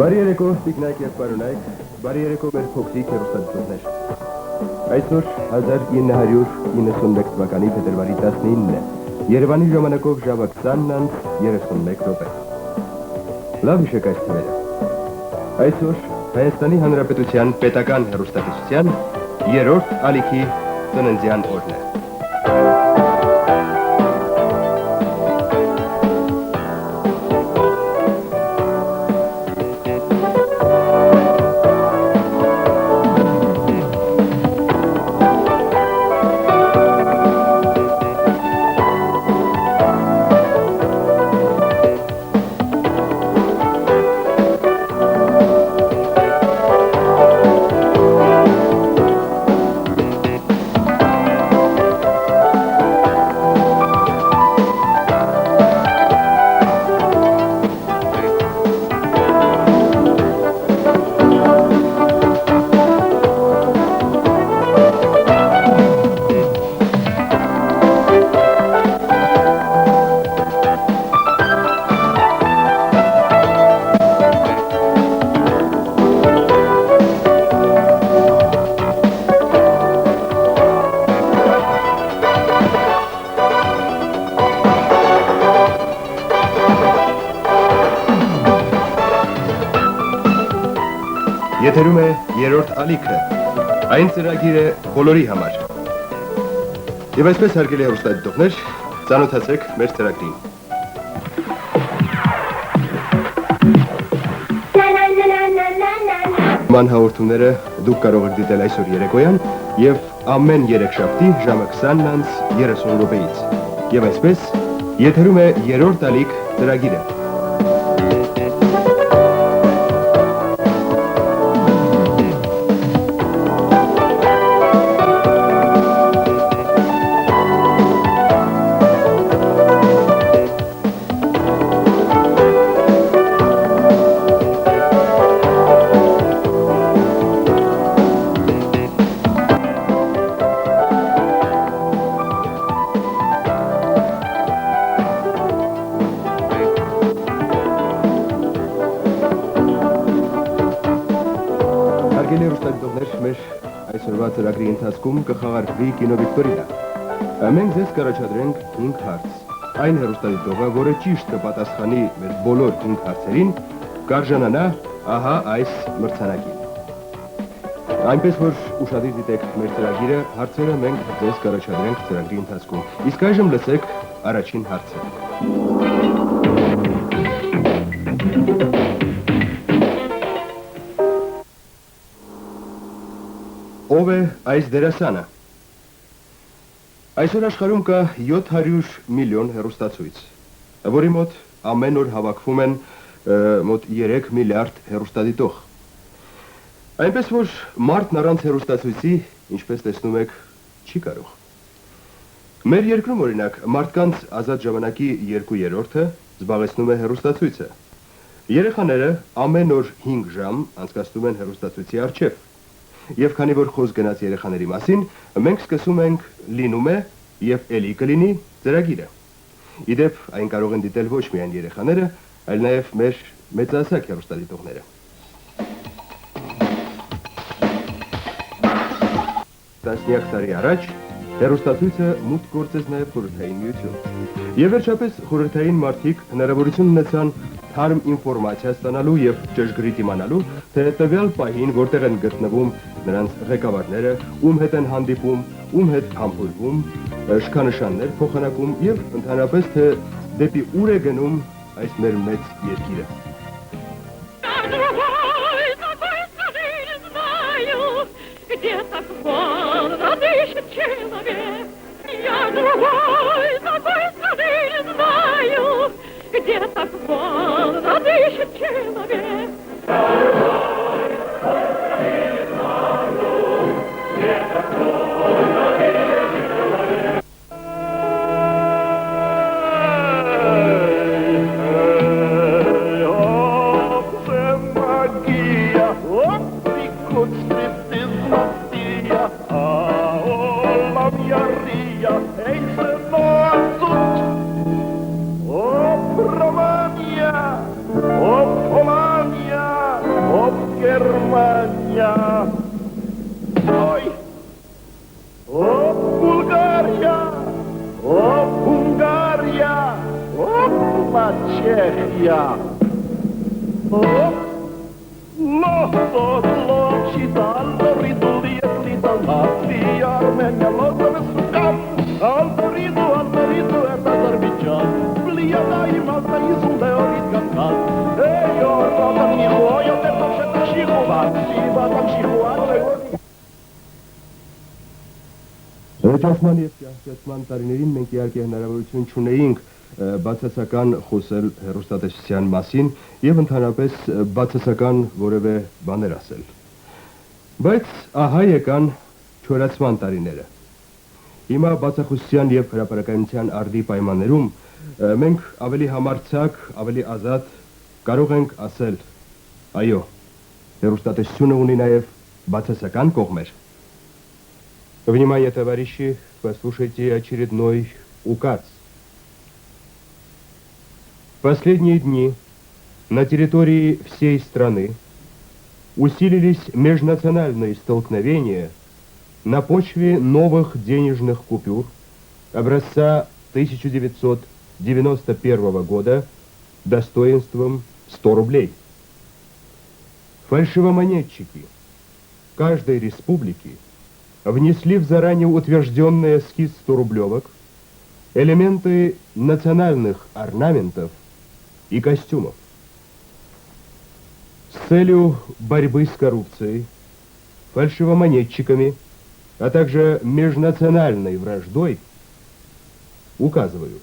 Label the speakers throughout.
Speaker 1: Բարի երեկո, տիկնայք և պարոնայք, բարի երեկո մեր փոքրիկ հեռուստադիտողներ։ Այսօր 1991 թվականի փետրվարի 19-ն է, Երևանի ժամանակով ժամը 20:31 Լավ հիշեք այս թվերը։ Այսօր Հայաստանի Հանրապետության պետական հեռուստատեսության 3-րդ ալիքի ծննդյան օրն է։ Եթերում է երրորդ ալիքը, այն ծրագիր է բոլորի համար։ Եվ այսպես հարգելի հեռուստադիտողներ, ծանոթացեք մեր ծրագրին։ Ման հաղորդումները դուք կարող եք դիտել այսօր երեկոյան և ամեն երեքշաբթի ժամը 20:30-ից։ Եվ այսպես եթերում է երրորդ ալիք ծրագիրը։ Այսօրվա ծրագրի ընթացքում կխաղարկվի կինովիկտորինա։ Մենք ձեզ կառաջադրենք 5 հարց։ Այն հեռուստադիտողը, որը ճիշտ կպատասխանի մեր բոլոր 5 հարցերին, կարժանանա ահա այս մրցանակին։ Այնպես որ ուշադիր դիտեք մեր ծրագիրը, հարցերը մենք ձեզ կառաջադրենք ծրագրի ընթացքում։ Իսկ այժմ լսեք առաջին հարցը։ Ով է այս դերասանը։ Այսօր աշխարհում կա 700 միլիոն հեռուստացույց, որի մոտ ամեն օր հավաքվում են մոտ 3 միլիարդ հեռուստադիտող։ Այնպես որ մարդն առանց հեռուստացույցի, ինչպես տեսնում եք, չի կարող։ Մեր երկրում օրինակ մարդկանց ազատ ժամանակի 2/3-ը զբաղեցնում է հեռուստացույցը։ Երեխաները ամեն օր 5 ժամ անցկացնում են հեռուստացույցի առջև։ Եվ քանի որ խոսք գնաց երեխաների մասին, մենք սկսում ենք լինում է և էլի կլինի ծրագիրը։ Իդեպ այն կարող են դիտել ոչ միայն երեխաները, այլ նաև մեր մեծահասակ հեռուստադիտողները։ Տասնյակ տարի առաջ հեռուստացույցը մուտք գործեց նաև խորհրդային միություն։ Եվ վերջապես խորհրդային մարդիկ հնարավորություն ունեցան թարմ ինֆորմացիա ստանալու և ճշգրիտ իմանալու, թե տվյալ պահին որտեղ են գտնվում նրանց ղեկավարները, ում հետ են հանդիպում, ում հետ համբուրվում, շքանշաններ փոխանակում և ընդհանրապես թե դեպի ուր է գնում այս մեր մեծ երկիրը։
Speaker 2: Где-то холодно дышит человек. Romania,
Speaker 3: Чехия. Лох читал, риду летал, Латвия, Армения, Лондон, Сукан, Албориду, это Азербайджан, Влияда и Малта, Изулда, Орит, Кавказ. Эй, Орда, Нихуя, это все Ташихуа, Сиба, Ташихуа,
Speaker 1: Ճաշման եւ ճաշման տարիներին մենք իհարկե հնարավորություն չունեինք բացասական խոսել հեռուստատեսության մասին եւ ընդհանրապես բացասական որևէ բաներ ասել։ Բայց ահա եկան չորացման տարիները։ Հիմա բացախոսության եւ հրապարակայնության արդի պայմաններում մենք ավելի համարձակ, ավելի ազատ կարող ենք ասել. այո, հեռուստատեսությունը ունի նաեւ բացասական կողմեր։ Внимание, товарищи, послушайте очередной указ. В последние дни на территории всей страны усилились межнациональные столкновения на почве новых денежных купюр образца 1991 года достоинством 100 рублей. Фальшивомонетчики каждой республики внесли в заранее утвержденный эскиз 100-рублевок элементы национальных орнаментов и костюмов. С целью борьбы с коррупцией, фальшивомонетчиками, а также межнациональной враждой указываю.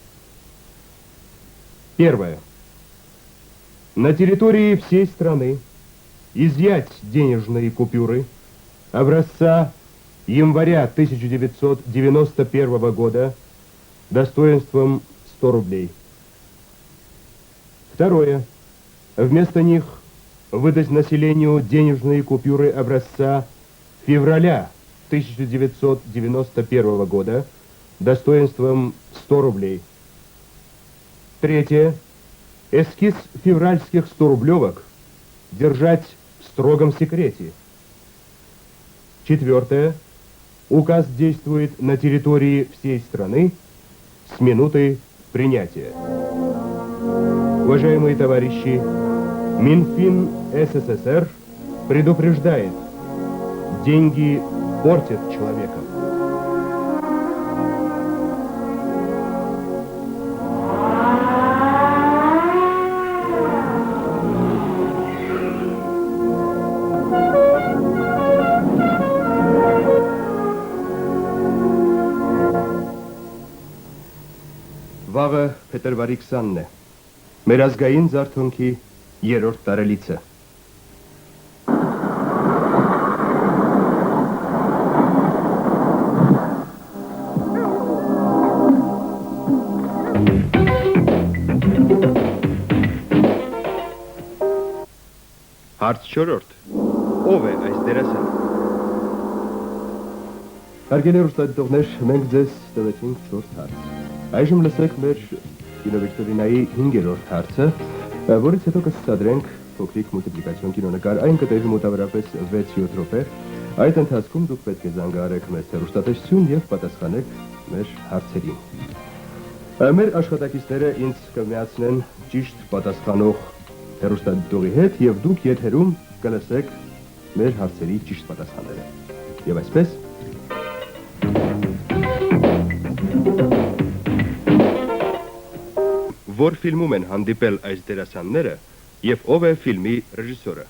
Speaker 1: Первое. На территории всей страны изъять денежные купюры образца января 1991 года достоинством 100 рублей. Второе. Вместо них выдать населению денежные купюры образца февраля 1991 года достоинством 100 рублей. Третье. Эскиз февральских 100-рублевок держать в строгом секрете. Четвертое. Указ действует на территории всей страны с минуты принятия. Уважаемые товарищи, Минфин СССР предупреждает: деньги портят человека. Վաղը փետրվարի 20-ն է։ Մեր ազգային զարթոնքի 3-րդ տարելիցը։ Հարց 4. Ով է այս դերասանը։ Հարգելի հեռուստադիտողներ, մենք ձեզ տվեցինք 4 հարց։ Այժմ լսեք մեր կինովիկտորինայի 5-րդ հարցը, որից հետո կցուցադրենք փոքրիկ մուլտիպլիկացիոն կինոնկար, այն կտևի մոտավորապես 6-7 րոպե։ Այդ ընթացքում դուք պետք է զանգահարեք մեզ հեռուստատեսություն եւ պատասխանեք մեր հարցերին։ Մեր աշխատակիցները ինձ կմիացնեն ճիշտ պատասխանող հեռուստադիտողի հետ եւ դուք եթերում կլսեք մեր հարցերի ճիշտ պատասխանները։ Եվ այսպես Որ ֆիլմում են հանդիպել այս դերասանները եւ ով է ֆիլմի ռեժիսորը։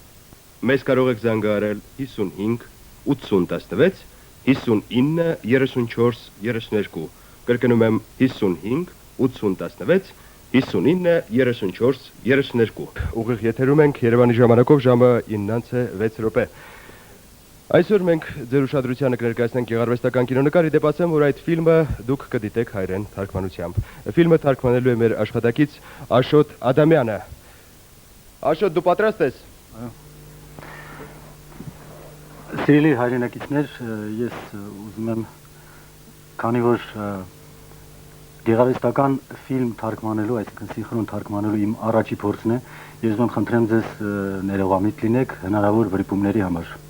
Speaker 1: Մեզ կարող եք զանգահարել 55 8016 59 34 32։ Կրկնում եմ 55 8016 59 34 32։ Ուղիղ եթերում ենք Երևանի ժամանակով ժամը 9:06 րոպե։ Այսօր մենք ձեր ուշադրությանը կներկայացնենք գեղարվեստական կինոնկար, իդեպ ասեմ, որ այդ ֆիլմը դուք կդիտեք հայերեն թարգմանությամբ։ Ֆիլմը թարգմանելու է մեր աշխատակից Աշոտ Ադամյանը։ Աշոտ, դու պատրաստ ես։
Speaker 4: Սիրելի հայրենակիցներ, ես ուզում եմ, քանի որ գեղարվեստական ֆիլմ թարգմանելու, այսինքն սինխրոն թարգմանելու իմ առաջի փորձն է, ես ոնց խնդրեմ ձեզ ներողամիտ լինեք հնարավոր վրիպումների համար։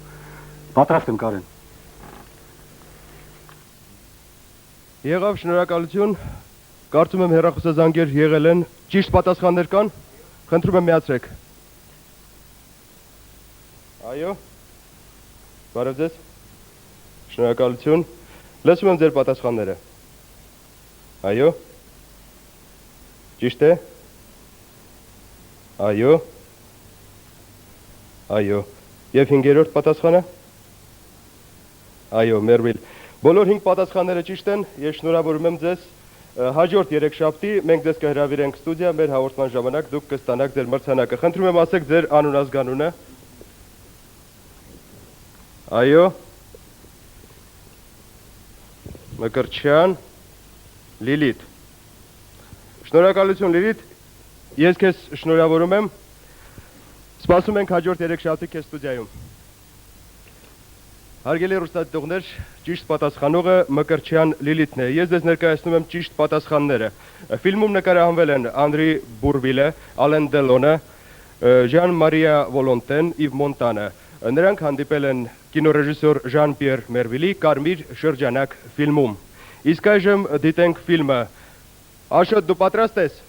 Speaker 4: Պատրաստ եմ, Կարեն։
Speaker 1: Եղավ, շնորհակալություն։ Կարծում եմ հեռախոսազանգեր եղել են։ Ճիշտ պատասխաններ կան։ Խնդրում եմ միացրեք։ Այո։ Բարև ձեզ։ Շնորհակալություն։ Լսում եմ ձեր պատասխանները։ Այո։ Ճիշտ է։ Այո։ Այո։ Եվ 5-րդ պատասխանը։ Այո, Մերվիլ։ Բոլոր 5 պատասխանները ճիշտ են։ Ես շնորհավորում եմ ձեզ։ Հաջորդ 3 շաբթի մենք ձեզ կհրավիրենք ստուդիա, մեր հաղորդման ժամանակ դուք կստանաք ձեր մրցանակը։ Խնդրում եմ ասեք ձեր անուն ազգանունը։ Այո։ Մկրտչյան Լիլիթ։ Շնորհակալություն Լիլիթ։ Ես քեզ շնորհավորում եմ։ Սպասում ենք հաջորդ 3 շաբթի քեզ ստուդիայում։ Հարգելի հեռուստադիտողներ, ճիշտ պատասխանողը Մկրտչյան Լիլիթն է։ Ես ձեզ ներկայացնում եմ ճիշտ պատասխանները։ Ֆիլմում նկարահանվել են Անդրի Բուրվիլը, Ալեն Դելոնը, Ժան Մարիա Վոլոնտեն, Իվ Մոնտանը։ Նրանք հանդիպել են կինոռեժիսոր Ժան-Պիեր Մերվիլի Կարմիր շրջանակ ֆիլմում։ Իսկ այժմ դիտենք ֆիլմը։ Աշոտ, դու պատրաստ ես։